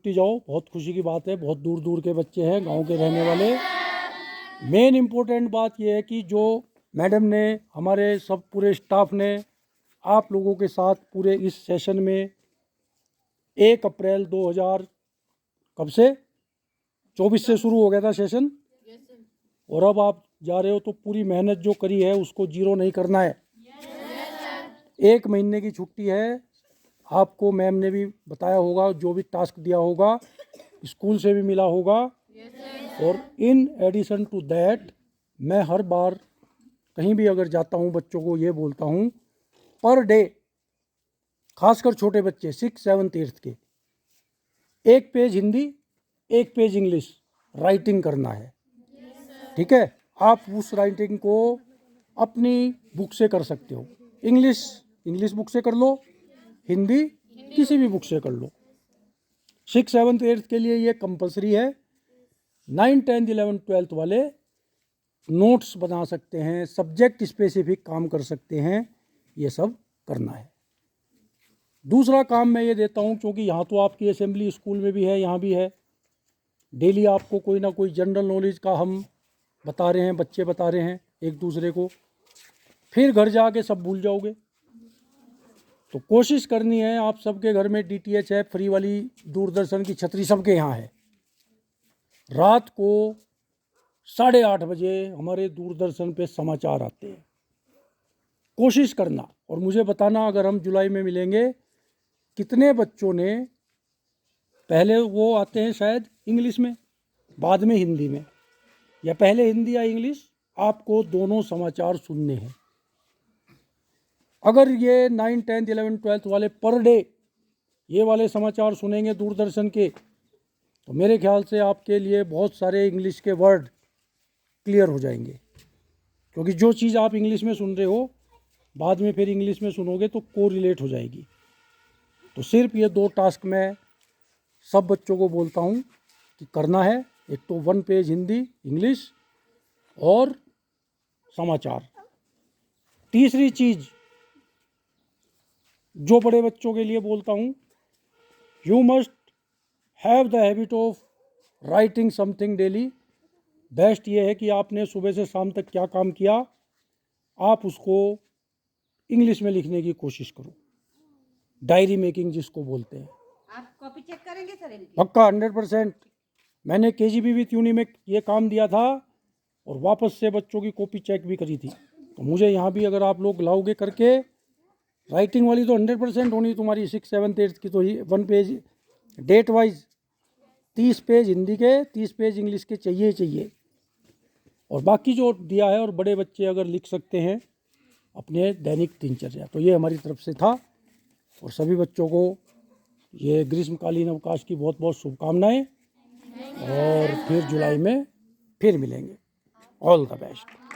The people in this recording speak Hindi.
छुट्टी जाओ, बहुत खुशी की बात है। बहुत दूर दूर के बच्चे हैं, गांव के रहने वाले। मेन इम्पोर्टेंट बात यह है कि जो मैडम ने, हमारे सब पूरे स्टाफ ने आप लोगों के साथ पूरे इस सेशन में 1 अप्रैल 2000 कब से 24 से शुरू हो गया था सेशन, और अब आप जा रहे हो तो पूरी मेहनत जो करी है उसको जीरो नहीं करना है। 1 महीने की छुट्टी है। आपको मैम ने भी बताया होगा, जो भी टास्क दिया होगा स्कूल से भी मिला होगा। और इन एडिशन टू दैट मैं हर बार कहीं भी अगर जाता हूँ बच्चों को ये बोलता हूँ, पर डे खासकर छोटे बच्चे 6, 7, 8 के 1 page Hindi 1 page English writing करना है। ठीक है, आप उस राइटिंग को अपनी बुक से कर सकते हो। इंग्लिश बुक से कर लो, हिंदी किसी भी बुक से कर लो। 6, 7, 8 के लिए ये कंपलसरी है। 9, 10, 11, 12 वाले नोट्स बना सकते हैं, सब्जेक्ट स्पेसिफिक काम कर सकते हैं, ये सब करना है। दूसरा काम मैं ये देता हूँ, क्योंकि यहाँ तो आपकी असेंबली स्कूल में भी है, यहाँ भी है, डेली आपको कोई ना कोई जनरल नॉलेज का हम बता रहे हैं, बच्चे बता रहे हैं एक दूसरे को, फिर घर जाके सब भूल जाओगे। तो कोशिश करनी है, आप सबके घर में DTH है, फ्री वाली दूरदर्शन की छतरी सबके यहाँ है। रात को 8:30 बजे हमारे दूरदर्शन पे समाचार आते हैं। कोशिश करना और मुझे बताना, अगर हम जुलाई में मिलेंगे, कितने बच्चों ने, पहले वो आते हैं शायद इंग्लिश में, बाद में हिंदी में, या पहले हिंदी या इंग्लिश, आपको दोनों समाचार सुनने हैं। अगर ये 9, 10, 11, 12 वाले पर डे ये वाले समाचार सुनेंगे दूरदर्शन के, तो मेरे ख्याल से आपके लिए बहुत सारे इंग्लिश के वर्ड क्लियर हो जाएंगे। क्योंकि जो चीज़ आप इंग्लिश में सुन रहे हो, बाद में फिर इंग्लिश में सुनोगे तो कोरिलेट हो जाएगी। तो सिर्फ ये 2 टास्क मैं सब बच्चों को बोलता हूँ कि करना है। एक तो 1 पेज हिंदी इंग्लिश और समाचार। तीसरी चीज़ जो बड़े बच्चों के लिए बोलता हूँ, you must have the habit of writing something daily. Best ये है कि आपने सुबह से शाम तक क्या काम किया, आप उसको इंग्लिश में लिखने की कोशिश करो। डायरी मेकिंग जिसको बोलते हैं। आप कॉपी चेक करेंगे सर इनकी? पक्का 100%। मैंने KGB विथ यूनी में ये काम दिया था और वापस से बच्चों की कॉपी चेक भी करी थी। तो मुझे यहाँ भी अगर आप लोग लाओगे करके, राइटिंग वाली तो 100% होनी तुम्हारी। 6, 7, 8 की तो 1 page date wise 30 page Hindi के, 30 पेज इंग्लिश के चाहिए। और बाकी जो दिया है, और बड़े बच्चे अगर लिख सकते हैं अपने दैनिक दिनचर्या। तो ये हमारी तरफ से था, और सभी बच्चों को ये ग्रीष्मकालीन अवकाश की बहुत बहुत शुभकामनाएं, और फिर जुलाई में फिर मिलेंगे। All the best.